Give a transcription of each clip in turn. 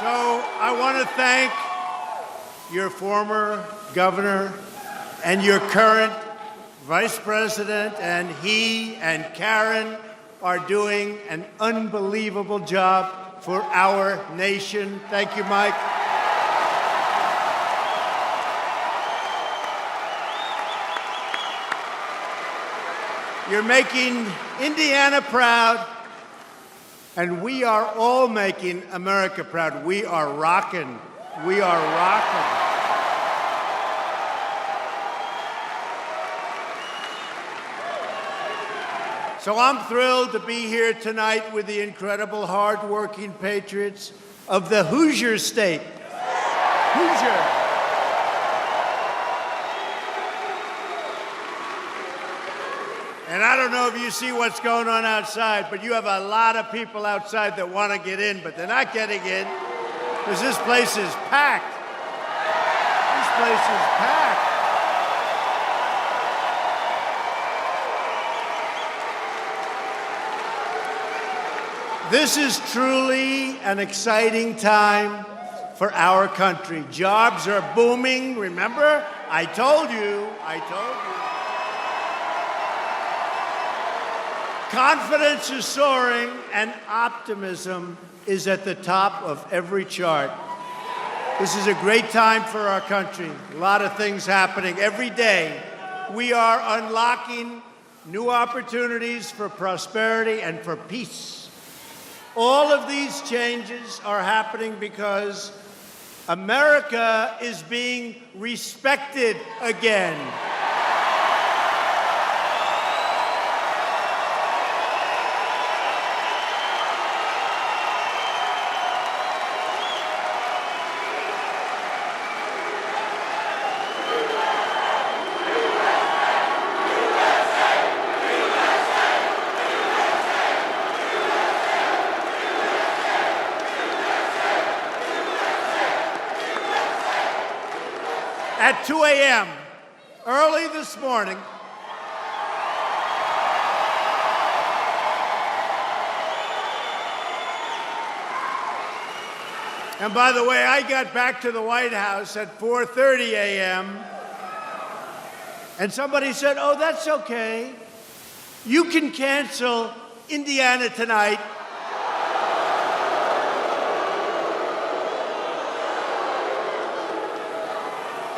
So I want to thank your former governor and your current vice president, and he and Karen are doing an unbelievable job for our nation. Thank you, Mike. You're making Indiana proud, and we are all making America proud. We are rocking. We are rocking. So I'm thrilled to be here tonight with the incredible, hard-working patriots of the Hoosier State. Hoosier. And I don't know if you see what's going on outside, but you have a lot of people outside that want to get in, but they're not getting in because this place is packed. This place is packed. This is truly an exciting time for our country. Jobs are booming. Remember? I told you. Confidence is soaring, and optimism is at the top of every chart. This is a great time for our country. A lot of things happening every day. We are unlocking new opportunities for prosperity and for peace. All of these changes are happening because America is being respected again. At 2 a.m., early this morning, and by the way, I got back to the White House at 4:30 a.m., and somebody said, "Oh, that's okay. You can cancel Indiana Tonight."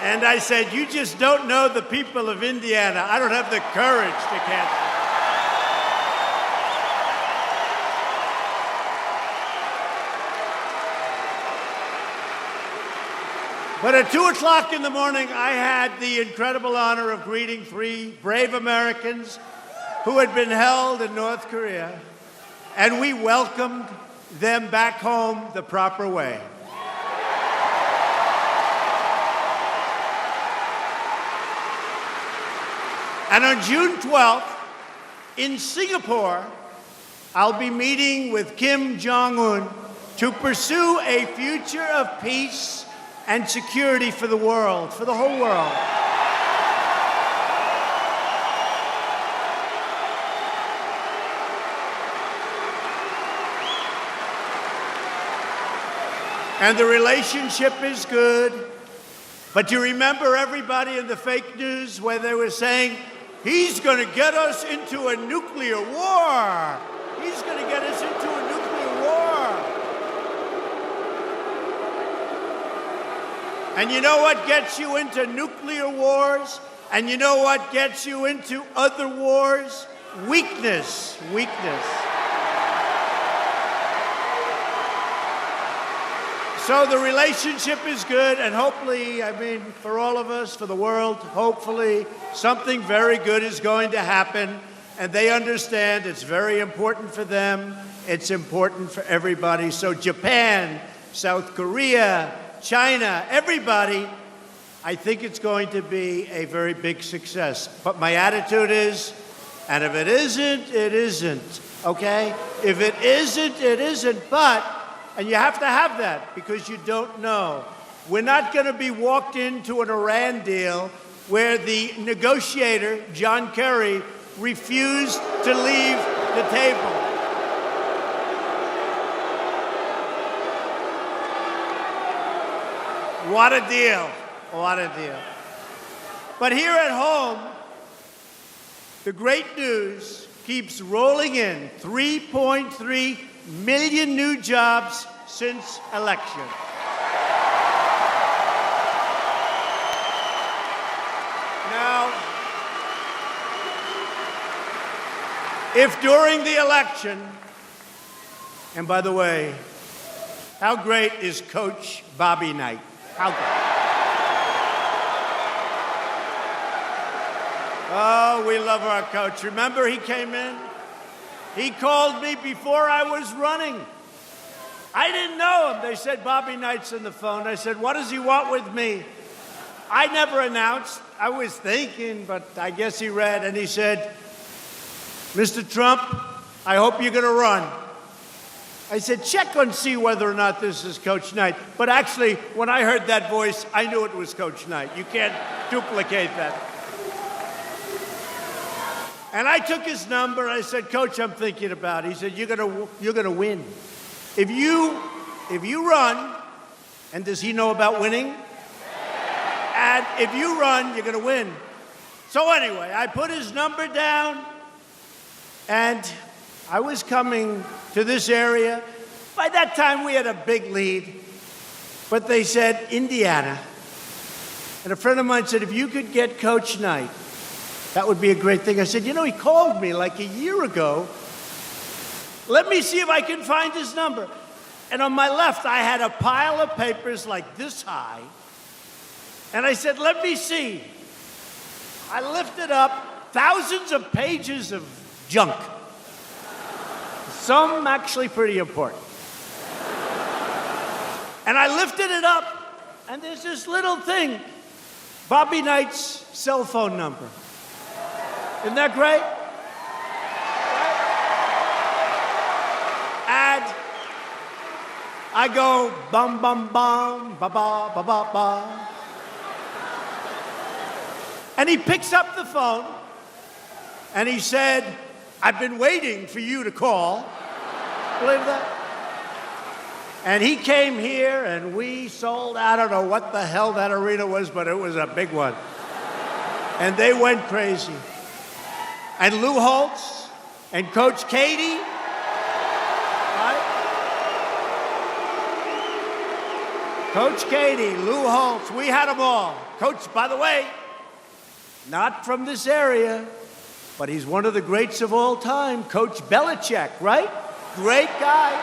And I said, "You just don't know the people of Indiana. I don't have the courage to cancel." But at 2 o'clock in the morning, I had the incredible honor of greeting 3 brave Americans who had been held in North Korea, and we welcomed them back home the proper way. And on June 12th, in Singapore, I'll be meeting with Kim Jong-un to pursue a future of peace and security for the world, for the whole world. And the relationship is good. But you remember everybody in the fake news where they were saying, "He's going to get us into a nuclear war. He's going to get us into a nuclear war." And you know what gets you into nuclear wars? And you know what gets you into other wars? Weakness. So the relationship is good, and hopefully, for all of us, for the world, hopefully, something very good is going to happen, and they understand it's very important for them, it's important for everybody. So Japan, South Korea, China, everybody, I think it's going to be a very big success. But my attitude is, and if it isn't, it isn't, okay? If it isn't, it isn't, and you have to have that because you don't know. We're not going to be walked into an Iran deal where the negotiator, John Kerry, refused to leave the table. What a deal. What a deal. But here at home, the great news keeps rolling in. 3.3 million new jobs since election. Now, if during the election, and by the way, how great is Coach Bobby Knight? How great? Oh, we love our coach. Remember, he came in? He called me before I was running. I didn't know him. They said, Bobby Knight's on the phone. I said, what does he want with me? I never announced. I was thinking, but I guess he read, and he said, Mr. Trump, I hope you're going to run. I said, check and see whether or not this is Coach Knight. But actually, when I heard that voice, I knew it was Coach Knight. You can't duplicate that. And I took his number, and I said, Coach, I'm thinking about it. He said, you're gonna win. If you run, and does he know about winning? And if you run, you're gonna win. So anyway, I put his number down, and I was coming to this area. By that time, we had a big lead. But they said, Indiana. And a friend of mine said, if you could get Coach Knight, that would be a great thing. I said, you know, he called me like a year ago. Let me see if I can find his number. And on my left, I had a pile of papers like this high. And I said, let me see. I lifted up thousands of pages of junk. Some actually pretty important. And I lifted it up, and there's this little thing, Bobby Knight's cell phone number. Isn't that great? And I go, bum, bum, bum, ba, ba, ba, ba, ba. And he picks up the phone, and he said, I've been waiting for you to call. Believe that? And he came here, and we sold, I don't know what the hell that arena was, but it was a big one. And they went crazy. And Lou Holtz and Coach Katie, right? Coach Katie, Lou Holtz, we had them all. Coach, by the way, not from this area, but he's one of the greats of all time, Coach Belichick, right? Great guy.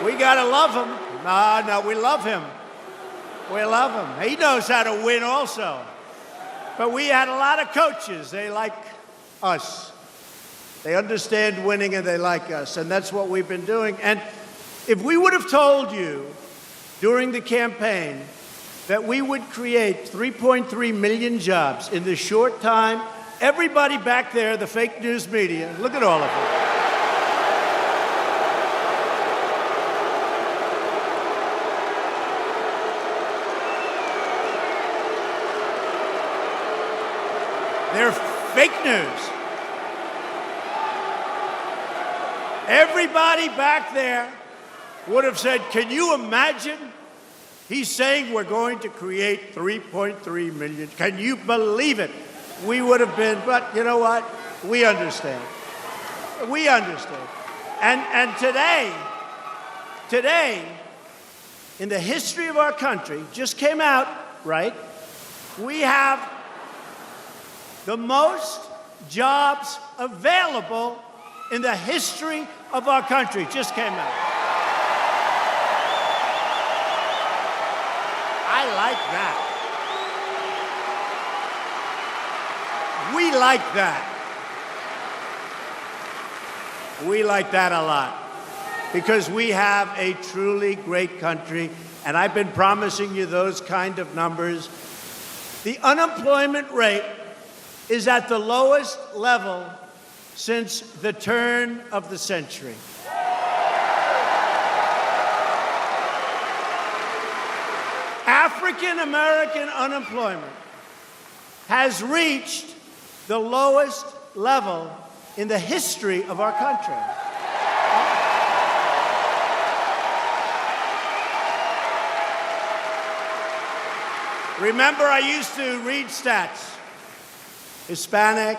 We gotta love him. No, we love him. We love him. He knows how to win also. But we had a lot of coaches. They like us. They understand winning and they like us. And that's what we've been doing. And if we would have told you during the campaign that we would create 3.3 million jobs in this short time, everybody back there, the fake news media, look at all of them. They're fake news. Everybody back there would have said, can you imagine? He's saying we're going to create 3.3 million. Can you believe it? We would have been, but you know what? We understand. We understand. And today, in the history of our country, just came out, right? We have the most jobs available in the history of our country. Just came out. I like that. We like that. We like that a lot because we have a truly great country, and I've been promising you those kind of numbers. The unemployment rate is at the lowest level since the turn of the century. African American unemployment has reached the lowest level in the history of our country. Remember, I used to read stats. Hispanic,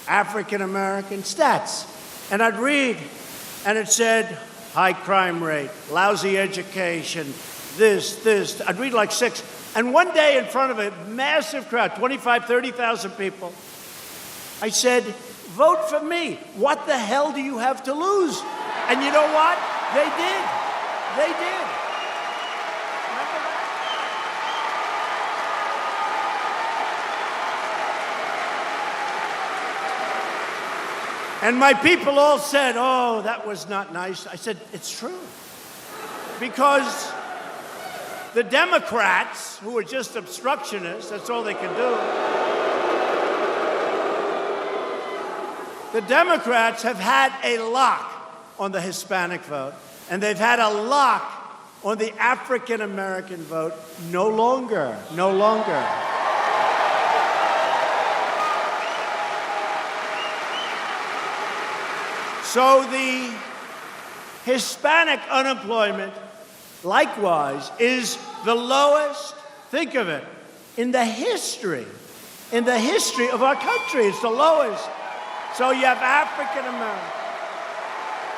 African American, stats. And I'd read, and it said, high crime rate, lousy education, this. I'd read like 6. And one day in front of a massive crowd, 25, 30,000 people, I said, vote for me. What the hell do you have to lose? And you know what? They did. They did. Remember that? And my people all said, oh, that was not nice. I said, it's true. Because the Democrats, who are just obstructionists, that's all they can do. The Democrats have had a lock on the Hispanic vote, and they've had a lock on the African American vote. No longer. So the Hispanic unemployment, likewise, is the lowest, think of it, in the history of our country. It's the lowest. So you have African American,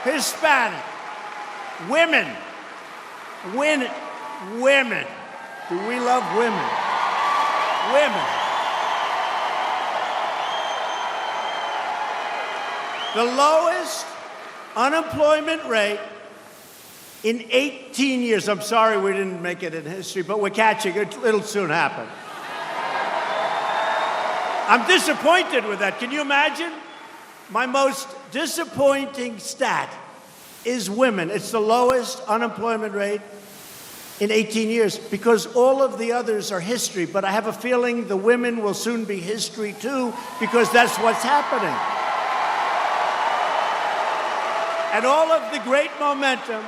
Hispanic, women. Do we love women? Women. The lowest unemployment rate in 18 years. I'm sorry we didn't make it in history, but we're catching it. It'll soon happen. I'm disappointed with that. Can you imagine? My most disappointing stat is women. It's the lowest unemployment rate in 18 years because all of the others are history. But I have a feeling the women will soon be history too because that's what's happening. And all of the great momentum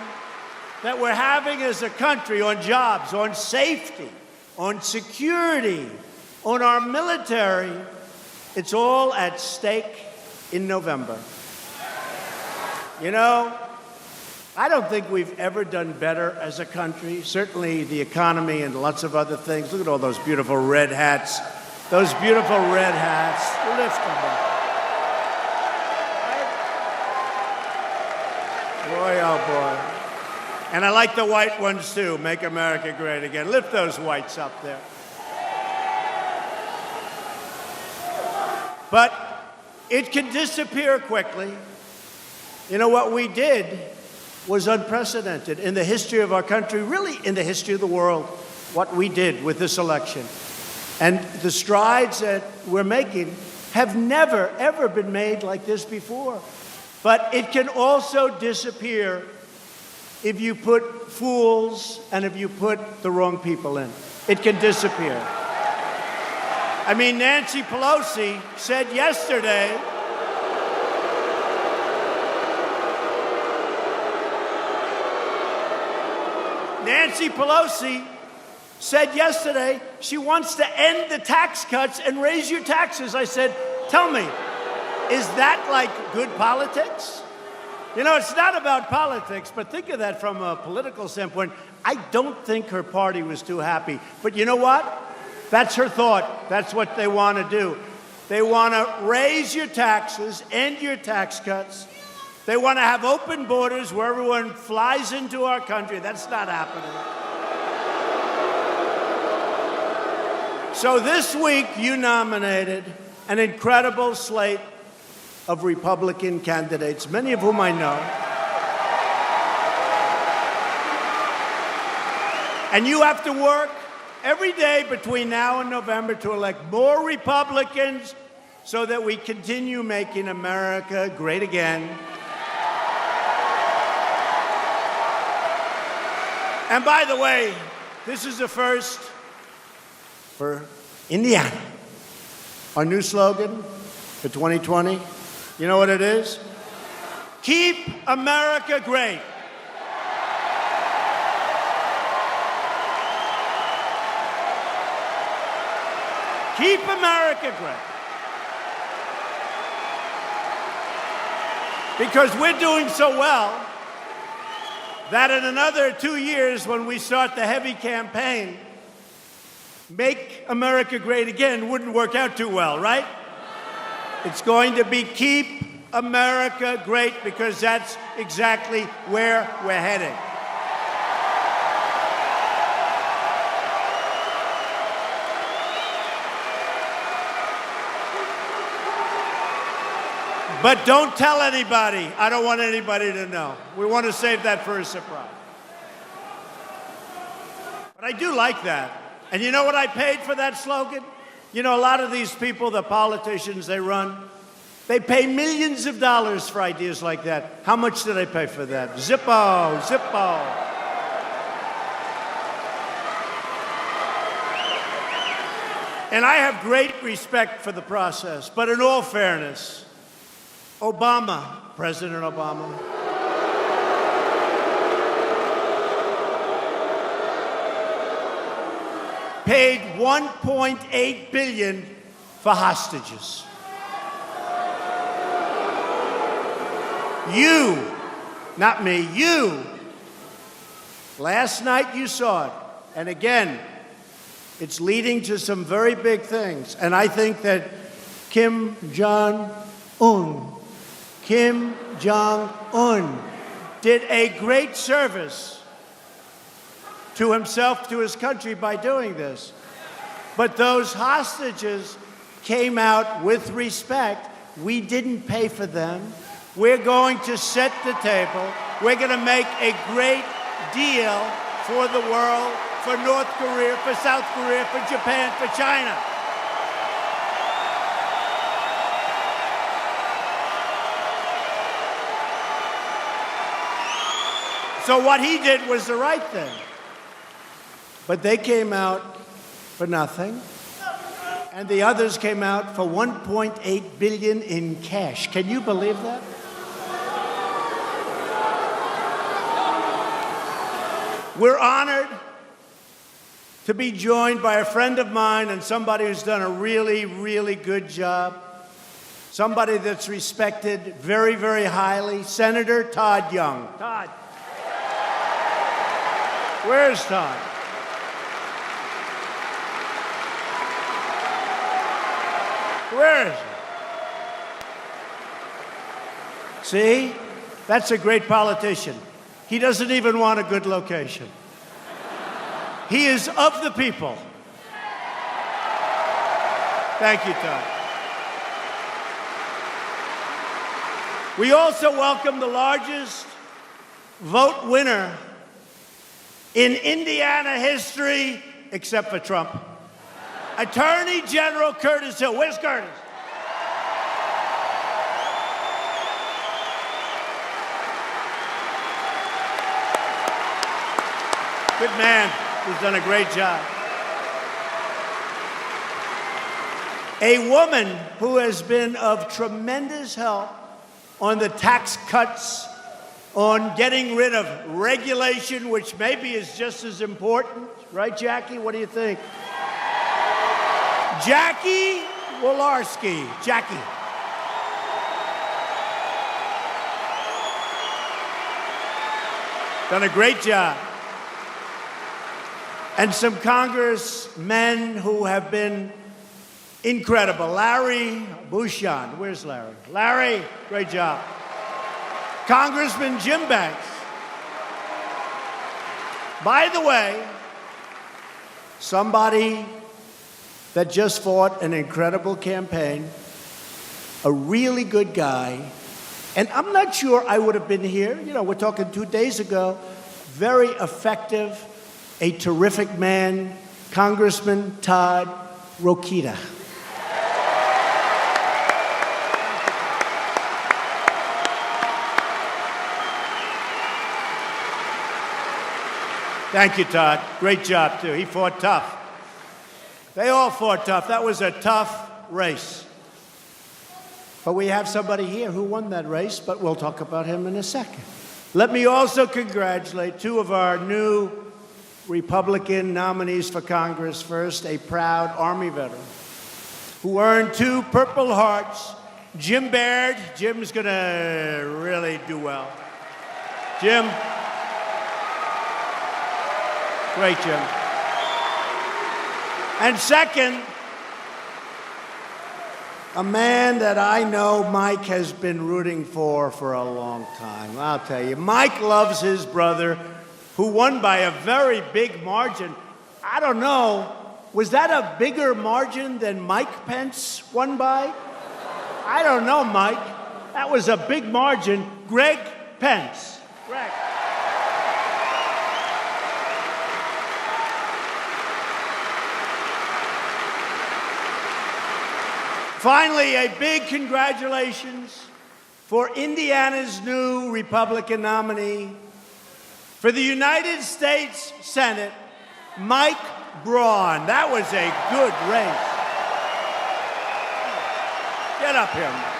that we're having as a country on jobs, on safety, on security, on our military, it's all at stake in November. You know, I don't think we've ever done better as a country. Certainly the economy and lots of other things. Look at all those beautiful red hats. Those beautiful red hats. Lift them up. Boy, oh boy. And I like the white ones too. Make America great again. Lift those whites up there. But it can disappear quickly. You know, what we did was unprecedented in the history of our country, really in the history of the world, what we did with this election. And the strides that we're making have never, ever been made like this before. But it can also disappear if you put fools and if you put the wrong people in. It can disappear. I mean, Nancy Pelosi said yesterday, she wants to end the tax cuts and raise your taxes. I said, tell me, is that like good politics? You know, it's not about politics, but think of that from a political standpoint. I don't think her party was too happy. But you know what? That's her thought. That's what they want to do. They want to raise your taxes, end your tax cuts. They want to have open borders where everyone flies into our country. That's not happening. So this week, you nominated an incredible slate of Republican candidates, many of whom I know. And you have to work every day between now and November to elect more Republicans so that we continue making America great again. And by the way, this is the first for Indiana. Our new slogan for 2020, you know what it is? Keep America great. Keep America great. Because we're doing so well that in another 2 years, when we start the heavy campaign, Make America Great Again wouldn't work out too well, right? It's going to be Keep America Great, because that's exactly where we're heading. But don't tell anybody. I don't want anybody to know. We want to save that for a surprise. But I do like that. And you know what I paid for that slogan? You know, a lot of these people, the politicians they run, they pay millions of dollars for ideas like that. How much did I pay for that? Zippo, Zippo. And I have great respect for the process. But in all fairness, Obama, President Obama, paid $1.8 billion for hostages. You, not me, you, last night you saw it. And again, it's leading to some very big things. And I think that Kim Jong-un did a great service to himself, to his country by doing this. But those hostages came out with respect. We didn't pay for them. We're going to set the table. We're going to make a great deal for the world, for North Korea, for South Korea, for Japan, for China. So what he did was the right thing. But they came out for nothing. And the others came out for $1.8 billion in cash. Can you believe that? We're honored to be joined by a friend of mine and somebody who's done a really, really good job. Somebody that's respected very, very highly, Senator Todd Young. Todd. Where's Todd? Where is he? See? That's a great politician. He doesn't even want a good location. He is of the people. Thank you, Todd. We also welcome the largest vote winner in Indiana history, except for Trump. Attorney General Curtis Hill. Where's Curtis? Good man who's done a great job. A woman who has been of tremendous help on the tax cuts, on getting rid of regulation, which maybe is just as important. Right, Jackie? What do you think? Jackie Walorski. Jackie. Done a great job. And some congressmen who have been incredible. Larry Bouchon. Where's Larry? Larry, great job. Congressman Jim Banks. By the way, somebody that just fought an incredible campaign, a really good guy, and I'm not sure I would have been here. You know, we're talking 2 days ago. Very effective, a terrific man, Congressman Todd Rokita. Thank you, Todd. Great job, too. He fought tough. They all fought tough. That was a tough race. But we have somebody here who won that race, but we'll talk about him in a second. Let me also congratulate two of our new Republican nominees for Congress. First, a proud Army veteran who earned 2 Purple Hearts, Jim Baird. Jim's going to really do well. Jim. Great, Jim. And second, a man that I know Mike has been rooting for a long time. I'll tell you, Mike loves his brother, who won by a very big margin. I don't know, was that a bigger margin than Mike Pence won by? I don't know, Mike. That was a big margin. Greg Pence. Greg. Finally, a big congratulations for Indiana's new Republican nominee for the United States Senate, Mike Braun. That was a good race. Get up here, Mike.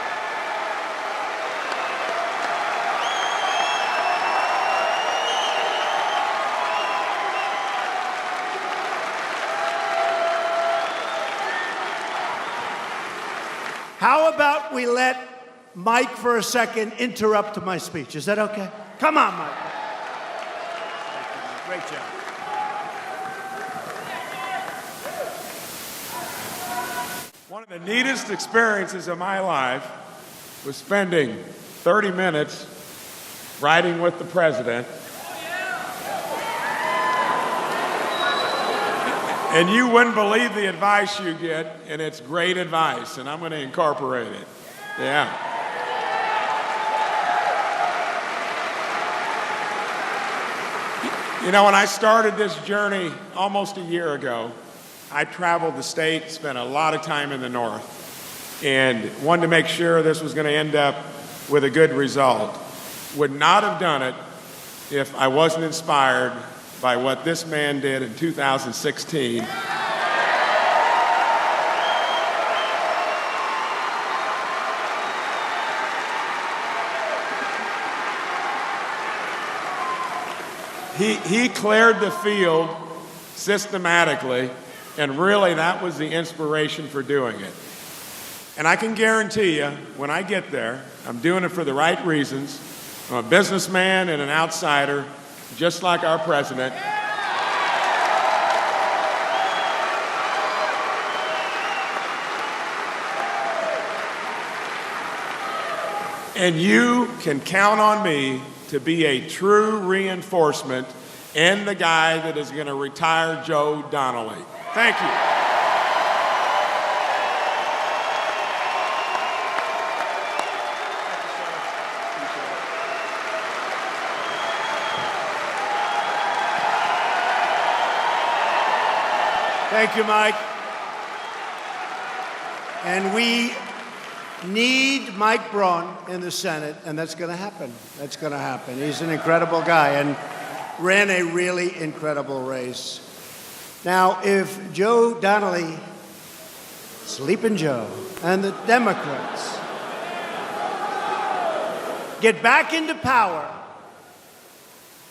How about we let Mike for a second interrupt my speech? Is that okay? Come on, Mike. Great job. One of the neatest experiences of my life was spending 30 minutes riding with the president. And you wouldn't believe the advice you get, and it's great advice, and I'm going to incorporate it. Yeah. You know, when I started this journey almost a year ago, I traveled the state, spent a lot of time in the north, and wanted to make sure this was going to end up with a good result. Would not have done it if I wasn't inspired by what this man did in 2016. He cleared the field systematically, and really that was the inspiration for doing it. And I can guarantee you, when I get there, I'm doing it for the right reasons. I'm a businessman and an outsider, just like our president. And you can count on me to be a true reinforcement and the guy that is going to retire Joe Donnelly. Thank you. Thank you, Mike. And we need Mike Braun in the Senate, and that's going to happen. That's going to happen. He's an incredible guy and ran a really incredible race. Now, if Joe Donnelly, Sleeping Joe, and the Democrats get back into power,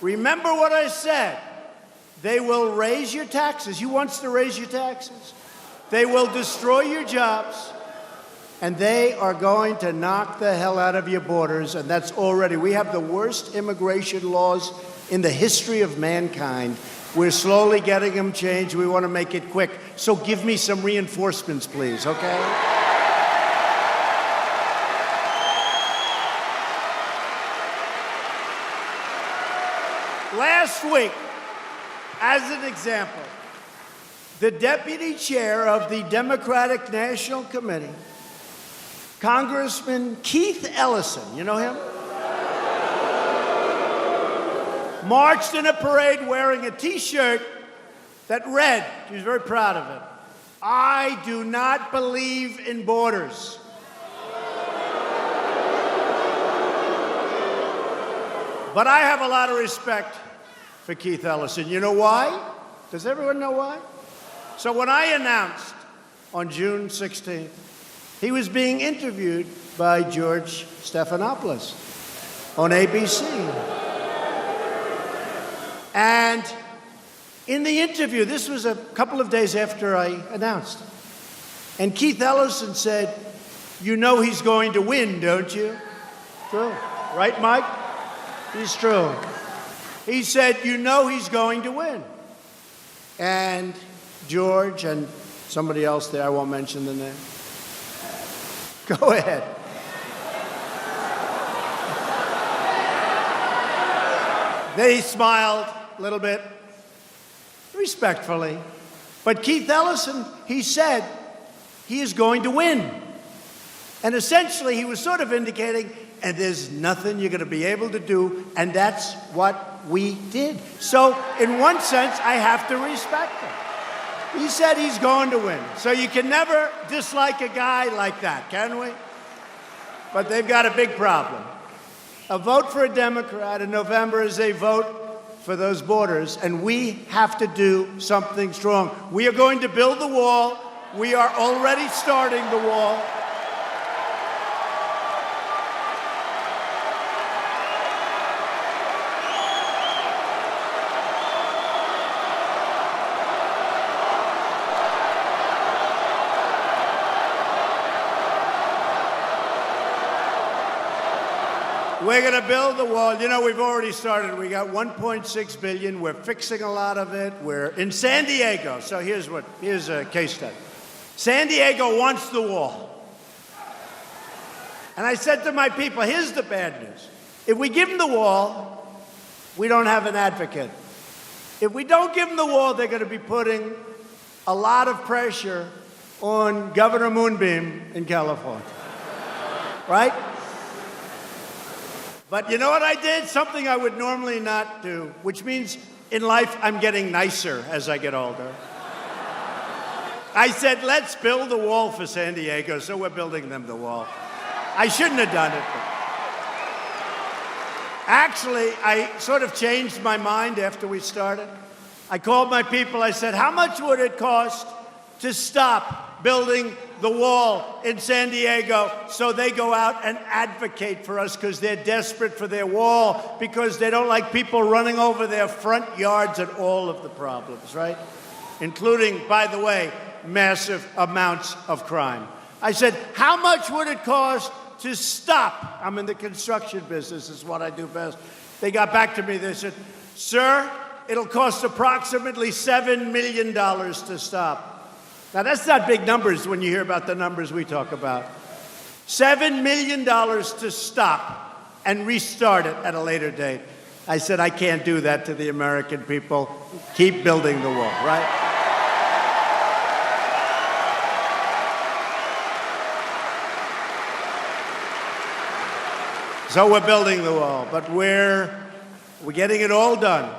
remember what I said. They will raise your taxes. Who wants to raise your taxes? They will destroy your jobs, and they are going to knock the hell out of your borders, and that's already. We have the worst immigration laws in the history of mankind. We're slowly getting them changed. We want to make it quick. So give me some reinforcements, please, okay? Last week, as an example, the deputy chair of the Democratic National Committee, Congressman Keith Ellison, you know him? Marched in a parade wearing a T-shirt that read, he was very proud of it, "I do not believe in borders." But I have a lot of respect for Keith Ellison. You know why? Does everyone know why? So when I announced on June 16th, he was being interviewed by George Stephanopoulos on ABC. And in the interview, this was a couple of days after I announced, and Keith Ellison said, "You know he's going to win, don't you?" True. Right, Mike? He's true. He said, "You know he's going to win." And George, and somebody else there. I won't mention the name. Go ahead. They smiled a little bit, respectfully. But Keith Ellison, he said he is going to win. And essentially, he was sort of indicating, and there's nothing you're going to be able to do, and that's what we did. So, in one sense, I have to respect him. He said he's going to win. So you can never dislike a guy like that, can we? But they've got a big problem. A vote for a Democrat in November is a vote for those borders, and we have to do something strong. We are going to build the wall. We are already starting the wall. We're going to build the wall. You know, we've already started. We got $1.6 billion. We're fixing a lot of it. We're in San Diego. So here's a case study. San Diego wants the wall. And I said to my people, here's the bad news. If we give them the wall, we don't have an advocate. If we don't give them the wall, they're going to be putting a lot of pressure on Governor Moonbeam in California. Right? But you know what I did? Something I would normally not do, which means in life I'm getting nicer as I get older. I said, let's build a wall for San Diego, so we're building them the wall. I shouldn't have done it. But actually, I sort of changed my mind after we started. I called my people. I said, how much would it cost to stop building the wall in San Diego so they go out and advocate for us because they're desperate for their wall, because they don't like people running over their front yards and all of the problems, right? Including, by the way, massive amounts of crime. I said, how much would it cost to stop? I'm in the construction business, is what I do best. They got back to me, they said, sir, it'll cost approximately $7 million to stop. Now, that's not big numbers when you hear about the numbers we talk about. $7 million to stop and restart it at a later date. I said, I can't do that to the American people. Keep building the wall, right? So we're building the wall, but we're getting it all done.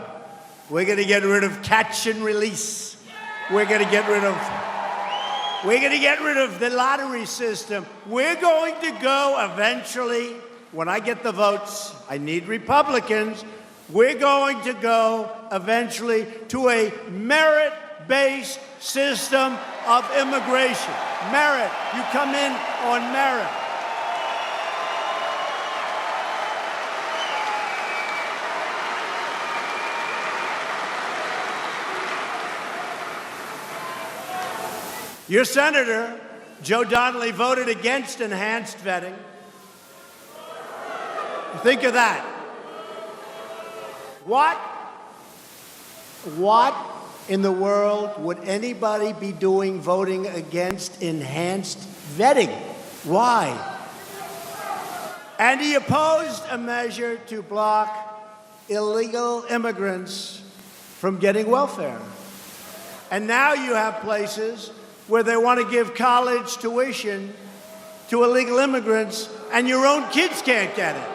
We're going to get rid of catch and release. We're going to get rid of the lottery system. We're going to go eventually, when I get the votes, I need Republicans, we're going to go eventually to a merit-based system of immigration. Merit. You come in on merit. Your senator, Joe Donnelly, voted against enhanced vetting. Think of that. What in the world would anybody be doing voting against enhanced vetting? Why? And he opposed a measure to block illegal immigrants from getting welfare. And now you have places where they want to give college tuition to illegal immigrants, and your own kids can't get it.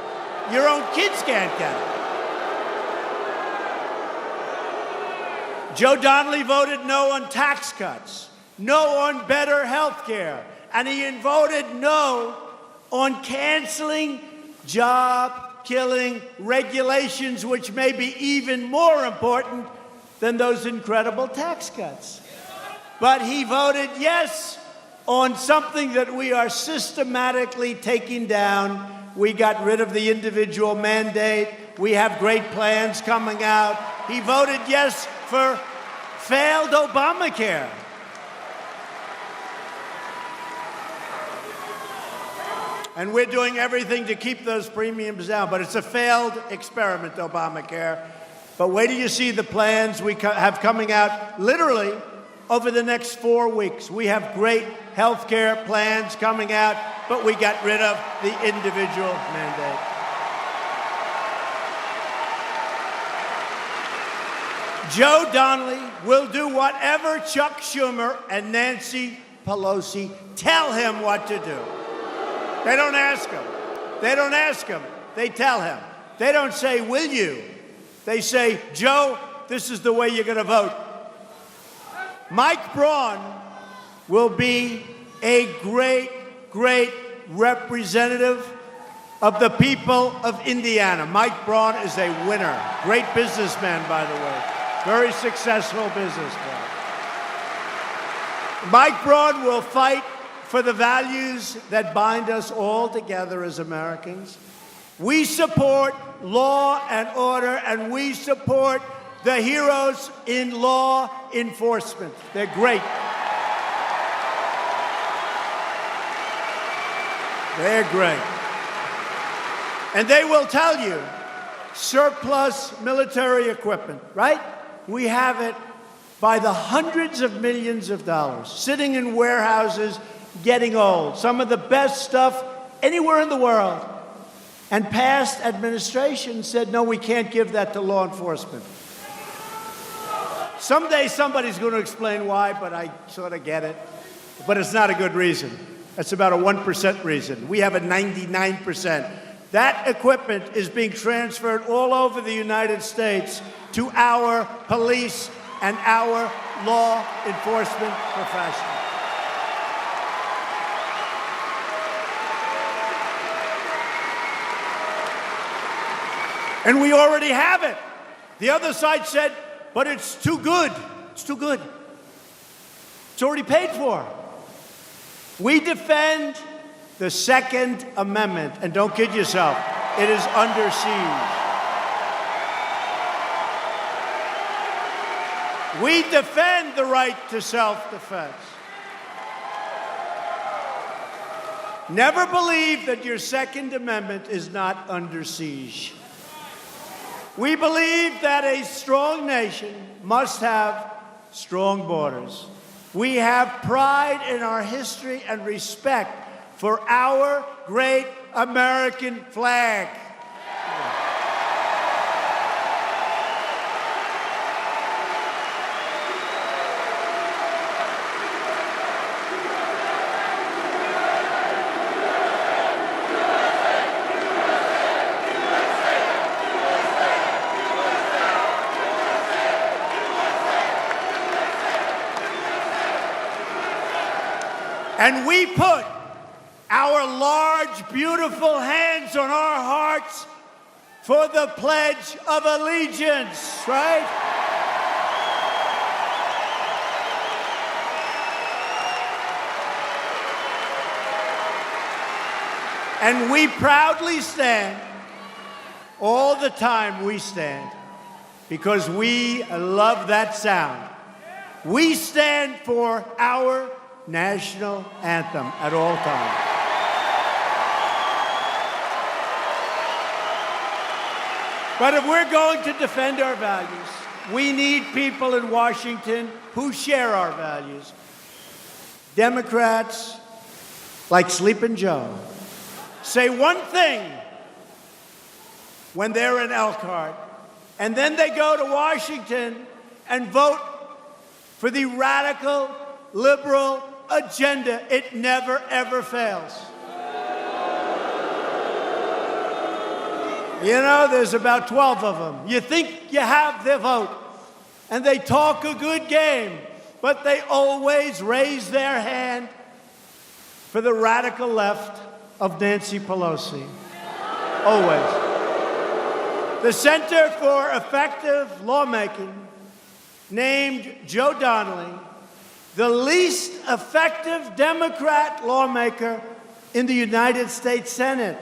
Your own kids can't get it. Joe Donnelly voted no on tax cuts, no on better health care, and he voted no on canceling job-killing regulations, which may be even more important than those incredible tax cuts. But he voted yes on something that we are systematically taking down. We got rid of the individual mandate. We have great plans coming out. He voted yes for failed Obamacare. And we're doing everything to keep those premiums down. But it's a failed experiment, Obamacare. But wait till you see the plans we have coming out literally over the next 4 weeks. We have great health care plans coming out, but we got rid of the individual mandate. Joe Donnelly will do whatever Chuck Schumer and Nancy Pelosi tell him what to do. They don't ask him. They don't ask him. They tell him. They don't say, will you? They say, Joe, this is the way you're going to vote. Mike Braun will be a great, great representative of the people of Indiana. Mike Braun is a winner. Great businessman, by the way. Very successful businessman. Mike Braun will fight for the values that bind us all together as Americans. We support law and order, and we support the heroes in law enforcement. They're great. They're great. And they will tell you, surplus military equipment, right? We have it by the hundreds of millions of dollars, sitting in warehouses, getting old. Some of the best stuff anywhere in the world. And past administrations said, no, we can't give that to law enforcement. Someday somebody's going to explain why, but I sort of get it. But it's not a good reason. It's about a 1% reason. We have a 99%. That equipment is being transferred all over the United States to our police and our law enforcement professionals. And we already have it. The other side said, but it's too good. It's too good. It's already paid for. We defend the Second Amendment. And don't kid yourself, it is under siege. We defend the right to self-defense. Never believe that your Second Amendment is not under siege. We believe that a strong nation must have strong borders. We have pride in our history and respect for our great American flag. And we put our large, beautiful hands on our hearts for the Pledge of Allegiance, right? And we proudly stand, all the time we stand, because we love that sound. We stand for our national anthem at all times. But if we're going to defend our values, we need people in Washington who share our values. Democrats, like Sleepin' Joe, say one thing when they're in Elkhart, and then they go to Washington and vote for the radical, liberal agenda. It never, ever fails. You know, there's about 12 of them. You think you have their vote, and they talk a good game, but they always raise their hand for the radical left of Nancy Pelosi. Always. The Center for Effective Lawmaking named Joe Donnelly the least effective Democrat lawmaker in the United States Senate.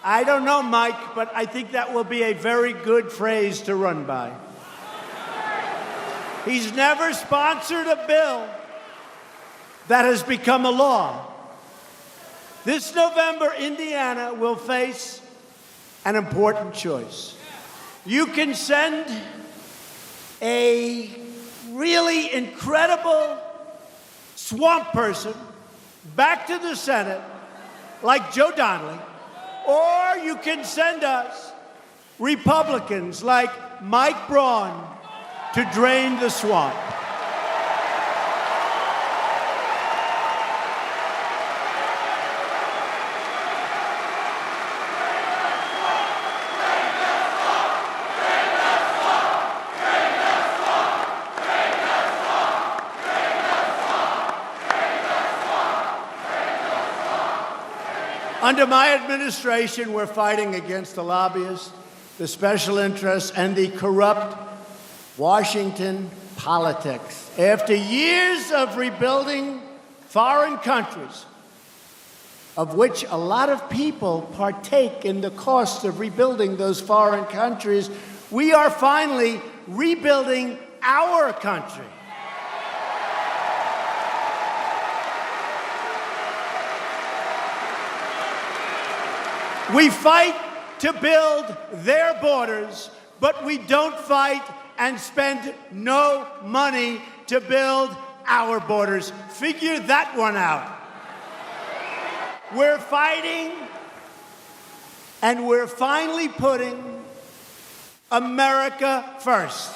I don't know, Mike, but I think that will be a very good phrase to run by. He's never sponsored a bill that has become a law. This November, Indiana will face an important choice. You can send a really incredible swamp person back to the Senate, like Joe Donnelly, or you can send us Republicans like Mike Braun to drain the swamp. Under my administration, we're fighting against the lobbyists, the special interests, and the corrupt Washington politics. After years of rebuilding foreign countries, of which a lot of people partake in the cost of rebuilding those foreign countries, we are finally rebuilding our country. We fight to build their borders, but we don't fight and spend no money to build our borders. Figure that one out. We're fighting, and we're finally putting America first.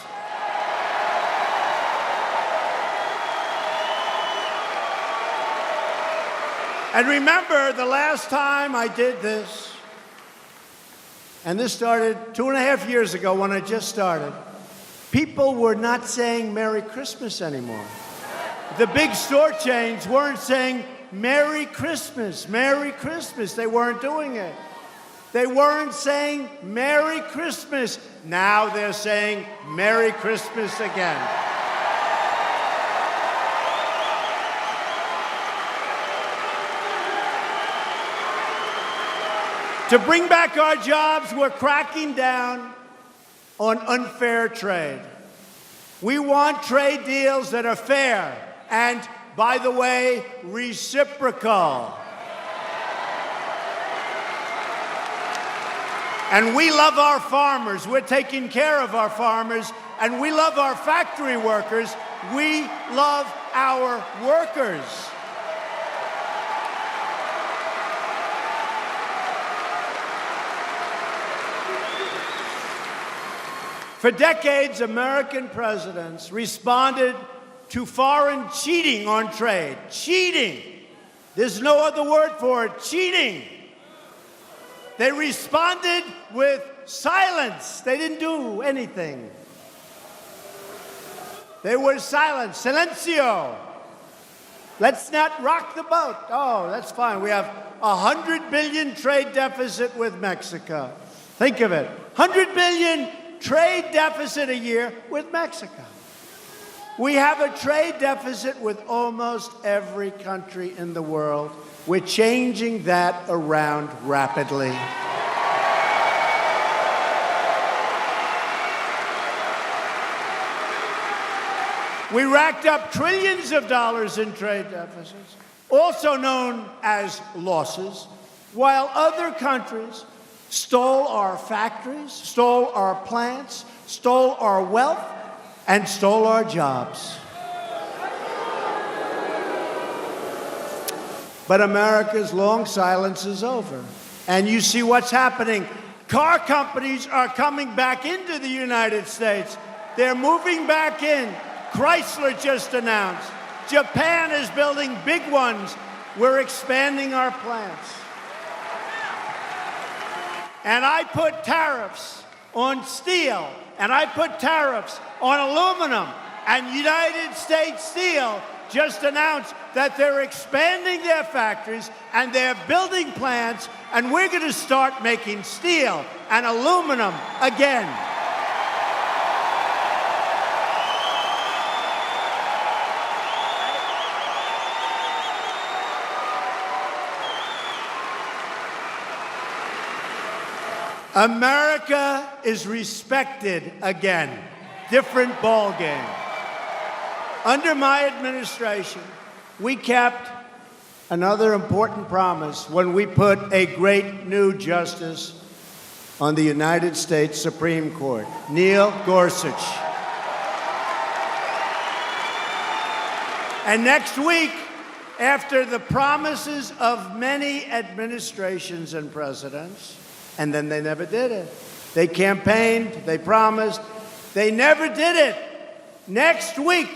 And remember, the last time I did this, and this started 2.5 years ago when I just started, people were not saying Merry Christmas anymore. The big store chains weren't saying Merry Christmas, Merry Christmas. They weren't doing it. They weren't saying Merry Christmas. Now they're saying Merry Christmas again. To bring back our jobs, we're cracking down on unfair trade. We want trade deals that are fair and, by the way, reciprocal. And we love our farmers. We're taking care of our farmers. And we love our factory workers. We love our workers. For decades, American presidents responded to foreign cheating on trade. Cheating. There's no other word for it. Cheating. They responded with silence. They didn't do anything. They were silent. Silencio. Let's not rock the boat. Oh, that's fine. We have a $100 billion trade deficit with Mexico. Think of it. $100 billion trade deficit a year with Mexico. We have a trade deficit with almost every country in the world. We're changing that around rapidly. We racked up trillions of dollars in trade deficits, also known as losses, while other countries stole our factories, stole our plants, stole our wealth, and stole our jobs. But America's long silence is over. And you see what's happening. Car companies are coming back into the United States. They're moving back in. Chrysler just announced. Japan is building big ones. We're expanding our plants. And I put tariffs on steel, and I put tariffs on aluminum. And United States Steel just announced that they're expanding their factories and they're building plants, and we're going to start making steel and aluminum again. America is respected again. Different ball game. Under my administration, we kept another important promise when we put a great new justice on the United States Supreme Court, Neil Gorsuch. And next week, after the promises of many administrations and presidents, and then they never did it. They campaigned, they promised, they never did it. Next week,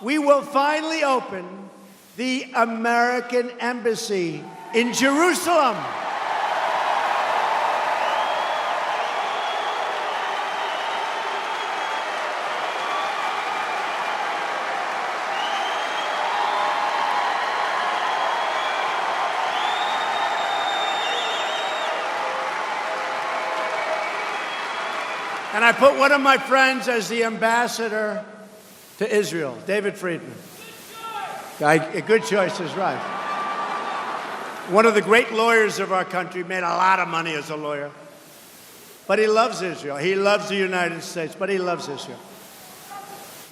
we will finally open the American Embassy in Jerusalem. And I put one of my friends as the ambassador to Israel, David Friedman. A good choice is right. One of the great lawyers of our country, made a lot of money as a lawyer. But he loves Israel. He loves the United States, but he loves Israel.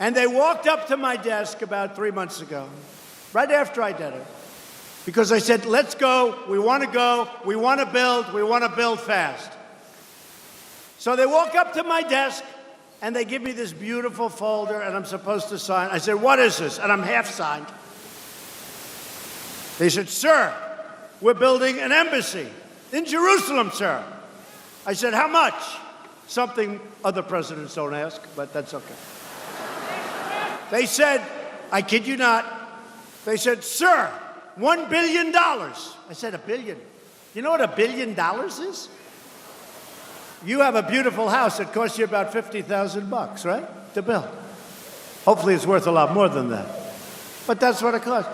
And they walked up to my desk about 3 months ago, right after I did it, because I said, let's go, we want to build fast. So they walk up to my desk, and they give me this beautiful folder, and I'm supposed to sign. I said, what is this? And I'm half signed. They said, sir, we're building an embassy in Jerusalem, sir. I said, how much? Something other presidents don't ask, but that's okay. They said, I kid you not, they said, sir, $1 billion. I said, $1 billion? You know what $1 billion is? You have a beautiful house that costs you about $50,000, right, to build. Hopefully it's worth a lot more than that. But that's what it costs.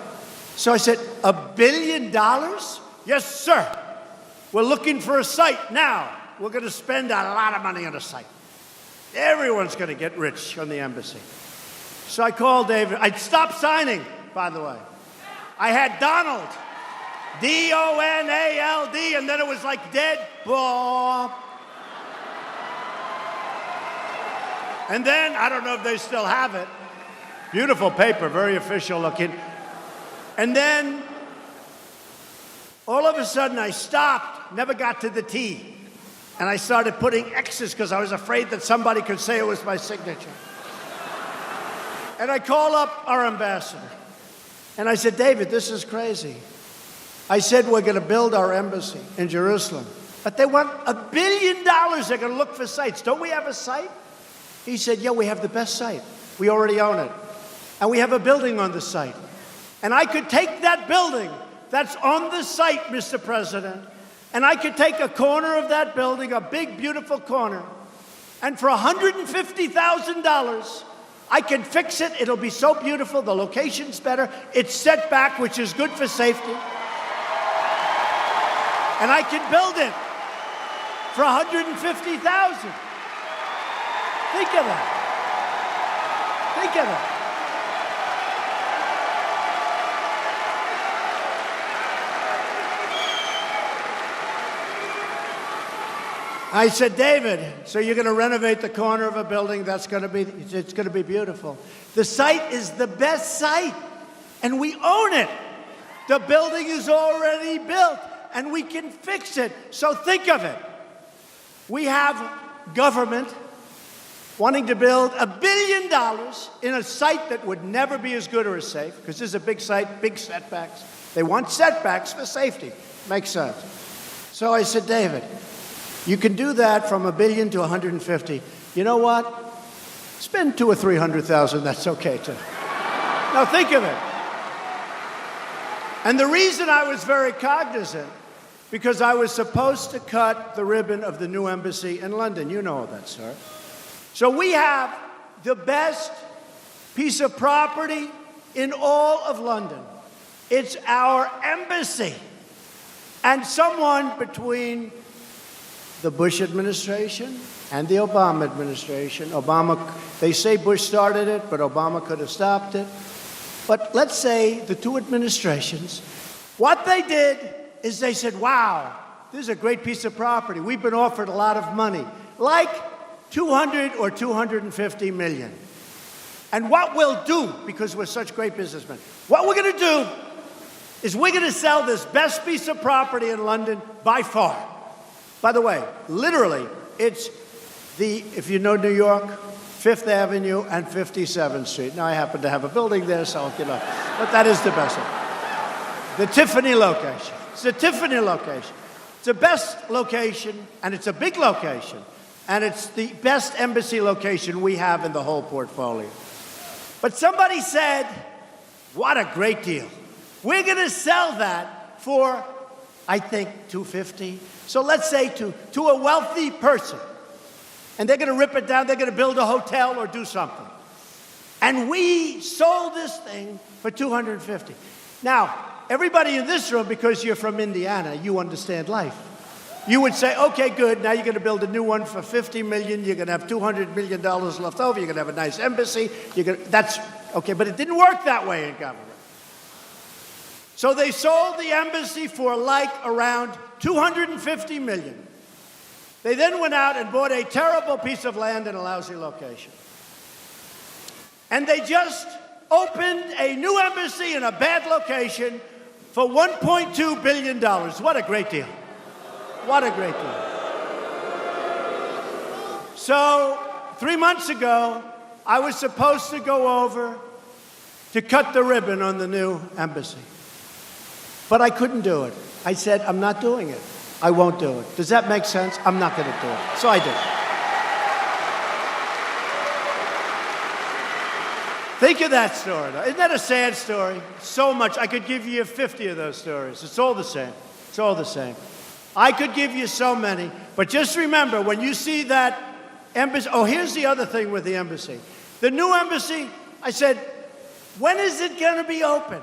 So I said, $1 billion? Yes, sir. We're looking for a site now. We're going to spend a lot of money on a site. Everyone's going to get rich on the embassy. So I called David. I'd stopped signing, by the way. I had Donald, D-O-N-A-L-D, and then it was like dead. Bob. And then, I don't know if they still have it. Beautiful paper, very official looking. And then, all of a sudden, I stopped, never got to the T. And I started putting X's because I was afraid that somebody could say it was my signature. And I call up our ambassador. And I said, David, this is crazy. I said, we're going to build our embassy in Jerusalem. But they want $1 billion. They're going to look for sites. Don't we have a site? He said, yeah, we have the best site. We already own it. And we have a building on the site. And I could take that building that's on the site, Mr. President, and I could take a corner of that building, a big, beautiful corner, and for $150,000, I can fix it. It'll be so beautiful. The location's better. It's set back, which is good for safety. And I can build it for $150,000. Think of that. Think of that. I said, David, so you're going to renovate the corner of a building it's going to be beautiful. The site is the best site, and we own it. The building is already built, and we can fix it. So think of it. We have government wanting to build $1 billion in a site that would never be as good or as safe, because this is a big site, big setbacks. They want setbacks for safety. Makes sense. So I said, David, you can do that from $1 billion to 150. You know what? Spend $200,000 or $300,000. That's okay too. Now think of it. And the reason I was very cognizant, because I was supposed to cut the ribbon of the new embassy in London. You know that, sir. So we have the best piece of property in all of London. It's our embassy. And someone between the Bush administration and the Obama administration, they say Bush started it, but Obama could have stopped it. But let's say the two administrations, what they did is they said, wow, this is a great piece of property. We've been offered a lot of money, like 200 or 250 million. And what we'll do, because we're such great businessmen, what we're going to do is we're going to sell this best piece of property in London by far. By the way, literally, it's if you know New York, Fifth Avenue and 57th Street. Now, I happen to have a building there, so, but that is the best one. The Tiffany location. It's the Tiffany location. It's the best location, and it's a big location, and it's the best embassy location we have in the whole portfolio. But somebody said, what a great deal. We're going to sell that for, I think, $250. So let's say to a wealthy person. And they're going to rip it down. They're going to build a hotel or do something. And we sold this thing for $250. Now, everybody in this room, because you're from Indiana, you understand life. You would say, okay, good. Now you're going to build a new one for $50 million. You're going to have $200 million left over. You're going to have a nice embassy. That's okay, but it didn't work that way in government. So they sold the embassy for like around $250 million. They then went out and bought a terrible piece of land in a lousy location. And they just opened a new embassy in a bad location for $1.2 billion. What a great deal. What a great deal. So 3 months ago, I was supposed to go over to cut the ribbon on the new embassy. But I couldn't do it. I said, I'm not doing it. I won't do it. Does that make sense? I'm not going to do it. So I did. Think of that story. Isn't that a sad story? So much. I could give you 50 of those stories. It's all the same. It's all the same. I could give you so many. But just remember, when you see that embassy, oh, here's the other thing with the embassy. The new embassy, I said, when is it going to be open?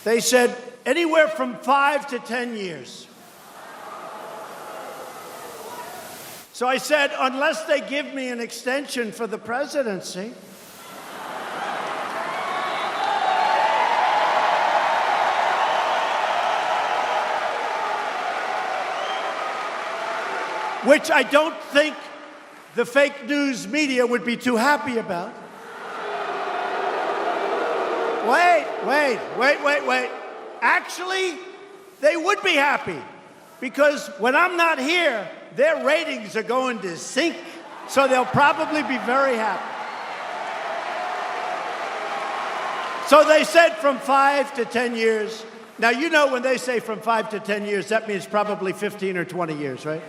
They said, anywhere from 5 to 10 years. So I said, unless they give me an extension for the presidency. Which I don't think the fake news media would be too happy about. Wait. Actually, they would be happy. Because when I'm not here, their ratings are going to sink. So they'll probably be very happy. So they said from 5 to 10 years. Now, you know when they say from 5 to 10 years, that means probably 15 or 20 years, right?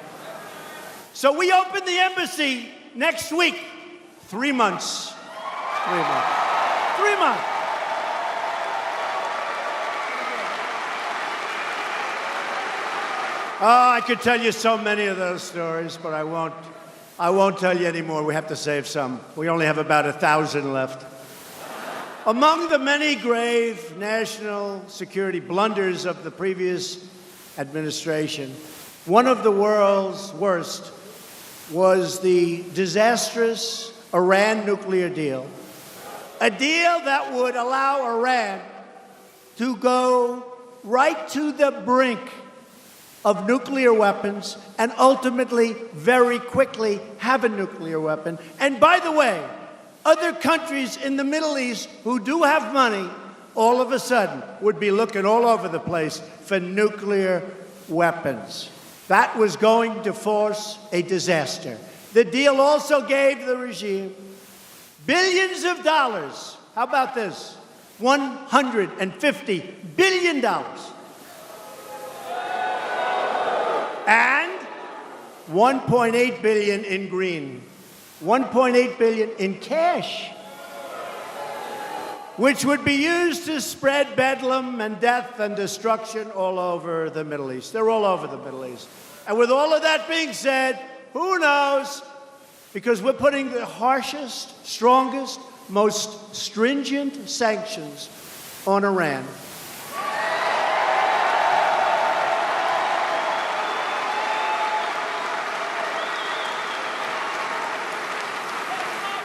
So we open the embassy next week. 3 months. 3 months. 3 months. Oh, I could tell you so many of those stories, but I won't tell you anymore. We have to save some. We only have about 1,000 left. Among the many grave national security blunders of the previous administration, one of the world's worst was the disastrous Iran nuclear deal. A deal that would allow Iran to go right to the brink of nuclear weapons and ultimately, very quickly, have a nuclear weapon. And by the way, other countries in the Middle East who do have money, all of a sudden, would be looking all over the place for nuclear weapons. That was going to force a disaster. The deal also gave the regime billions of dollars. How about this? $150 billion. And $1.8 billion in green. $1.8 billion in cash, which would be used to spread bedlam and death and destruction all over the Middle East. They're all over the Middle East. And with all of that being said, who knows? Because we're putting the harshest, strongest, most stringent sanctions on Iran.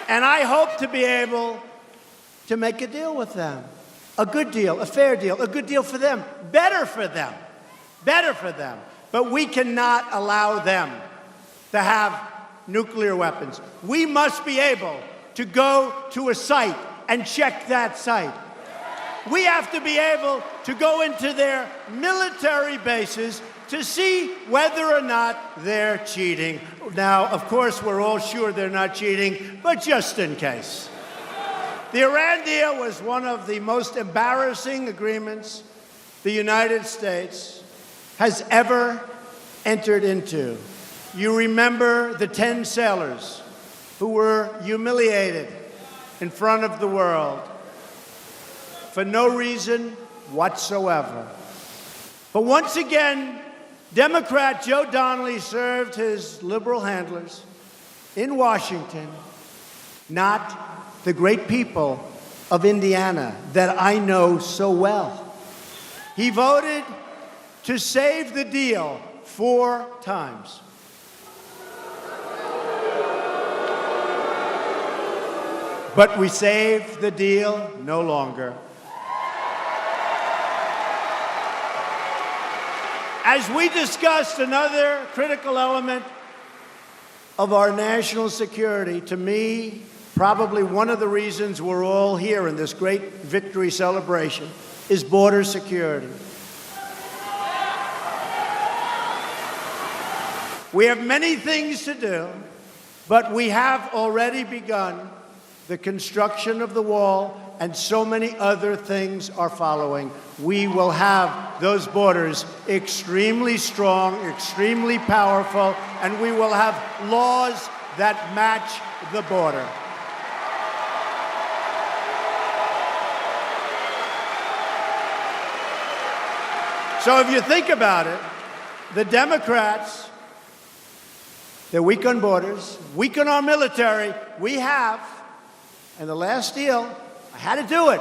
And I hope to be able to make a deal with them. A good deal, a fair deal, a good deal for them, better for them, better for them. But we cannot allow them to have nuclear weapons. We must be able to go to a site and check that site. We have to be able to go into their military bases to see whether or not they're cheating. Now, of course, we're all sure they're not cheating, but just in case. The Iran deal was one of the most embarrassing agreements the United States has ever entered into. You remember the 10 sailors who were humiliated in front of the world for no reason whatsoever. But once again, Democrat Joe Donnelly served his liberal handlers in Washington, not the great people of Indiana that I know so well. He voted to save the deal 4 times. But we saved the deal no longer. As we discussed another critical element of our national security, to me, probably one of the reasons we're all here in this great victory celebration is border security. We have many things to do, but we have already begun the construction of the wall, and so many other things are following. We will have those borders extremely strong, extremely powerful, and we will have laws that match the border. So if you think about it, the Democrats, they're weak on borders, weak on our military. We have, and the last deal, I had to do it.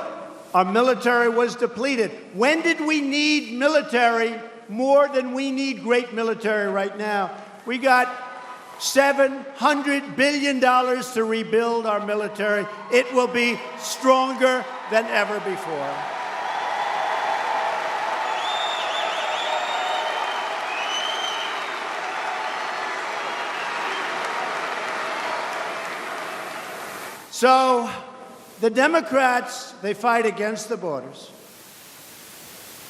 Our military was depleted. When did we need military more than we need great military right now? We got $700 billion to rebuild our military. It will be stronger than ever before. So the Democrats, they fight against the borders.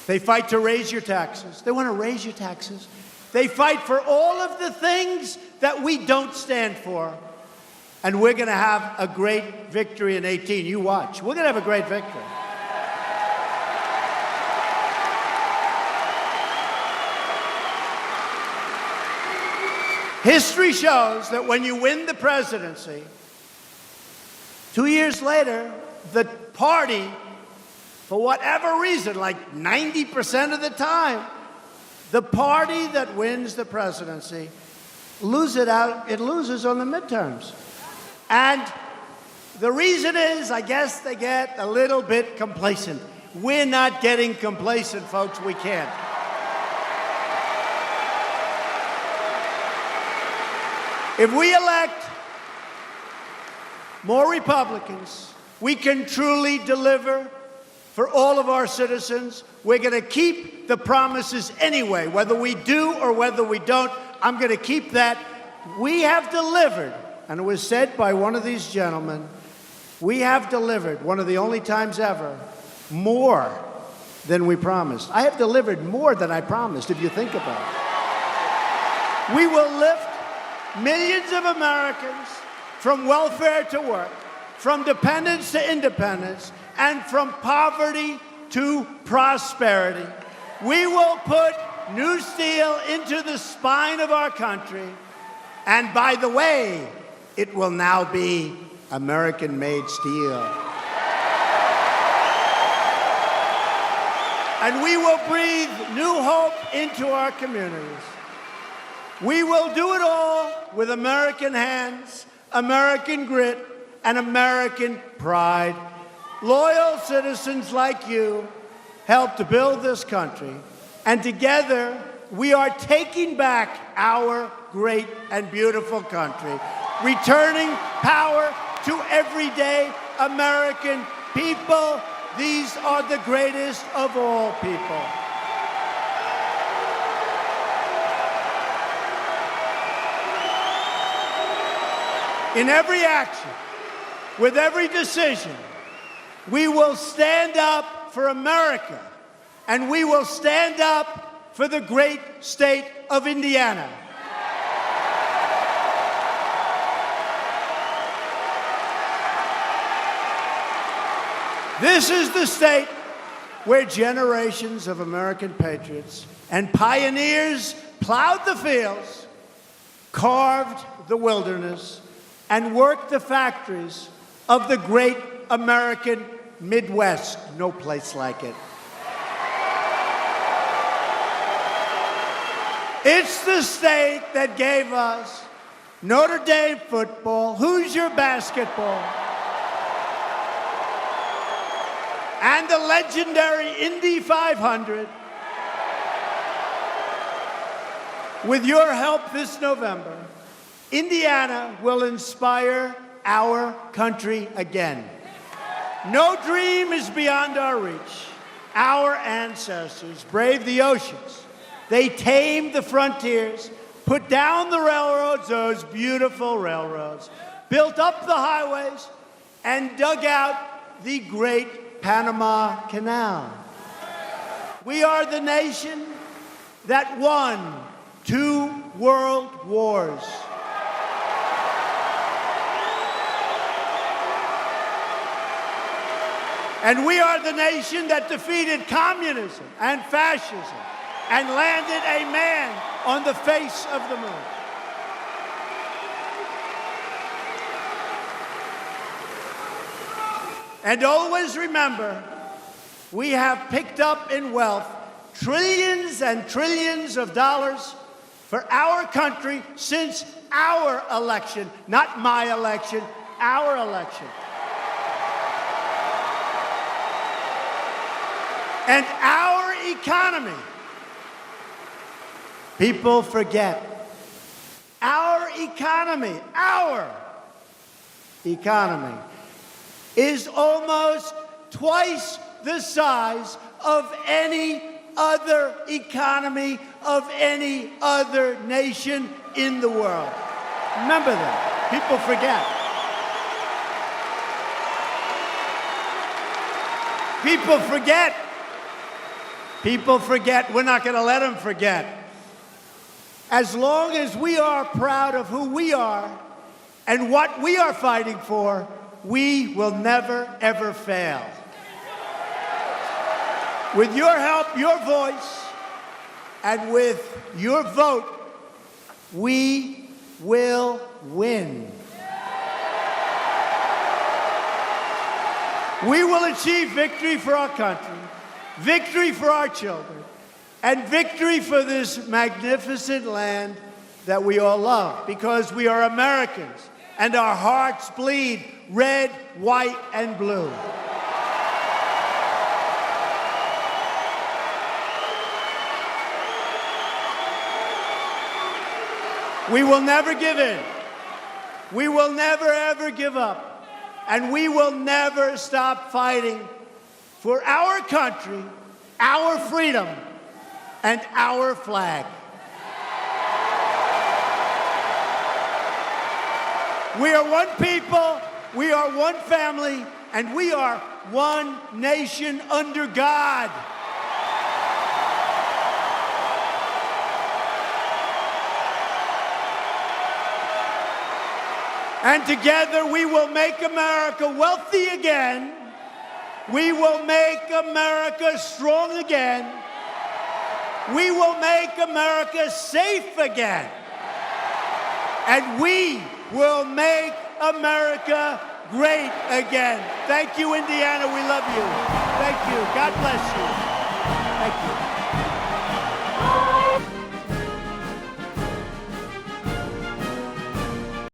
They fight to raise your taxes. They want to raise your taxes. They fight for all of the things that we don't stand for. And we're going to have a great victory in 18. You watch. We're going to have a great victory. History shows that when you win the presidency, 2 years later, the party, for whatever reason, like 90% of the time, the party that wins the presidency loses on the midterms. And the reason is, I guess they get a little bit complacent. We're not getting complacent, folks. We can't. If we elect more Republicans, we can truly deliver for all of our citizens. We're going to keep the promises anyway, whether we do or whether we don't. I'm going to keep that. We have delivered, and it was said by one of these gentlemen, we have delivered, one of the only times ever, more than we promised. I have delivered more than I promised, if you think about it. We will lift millions of Americans from welfare to work, from dependence to independence, and from poverty to prosperity. We will put new steel into the spine of our country. And by the way, it will now be American-made steel. And we will breathe new hope into our communities. We will do it all with American hands, American grit, and American pride. Loyal citizens like you helped to build this country, and together we are taking back our great and beautiful country, returning power to everyday American people. These are the greatest of all people. In every action, with every decision, we will stand up for America, and we will stand up for the great state of Indiana. This is the state where generations of American patriots and pioneers plowed the fields, carved the wilderness, and worked the factories of the great American Midwest. No place like it. It's the state that gave us Notre Dame football, Hoosier basketball, and the legendary Indy 500. With your help this November, Indiana will inspire our country again. No dream is beyond our reach. Our ancestors braved the oceans. They tamed the frontiers, put down the railroads, those beautiful railroads, built up the highways, and dug out the great Panama Canal. We are the nation that won 2 world wars. And we are the nation that defeated communism and fascism and landed a man on the face of the moon. And always remember, we have picked up in wealth trillions and trillions of dollars for our country since our election, not my election, our election. And our economy, people forget, our economy is almost twice the size of any other economy of any other nation in the world. Remember that. People forget. People forget. People forget. We're not going to let them forget. As long as we are proud of who we are and what we are fighting for, we will never, ever fail. With your help, your voice, and with your vote, we will win. We will achieve victory for our country, victory for our children, and victory for this magnificent land that we all love, because we are Americans and our hearts bleed red, white, and blue. We will never give in. We will never, ever give up. And we will never stop fighting for our country, our freedom, and our flag. We are one people, we are one family, and we are one nation under God. And together we will make America wealthy again. We will make America strong again. We will make America safe again. And we will make America great again. Thank you, Indiana. We love you. Thank you. God bless you. Thank you.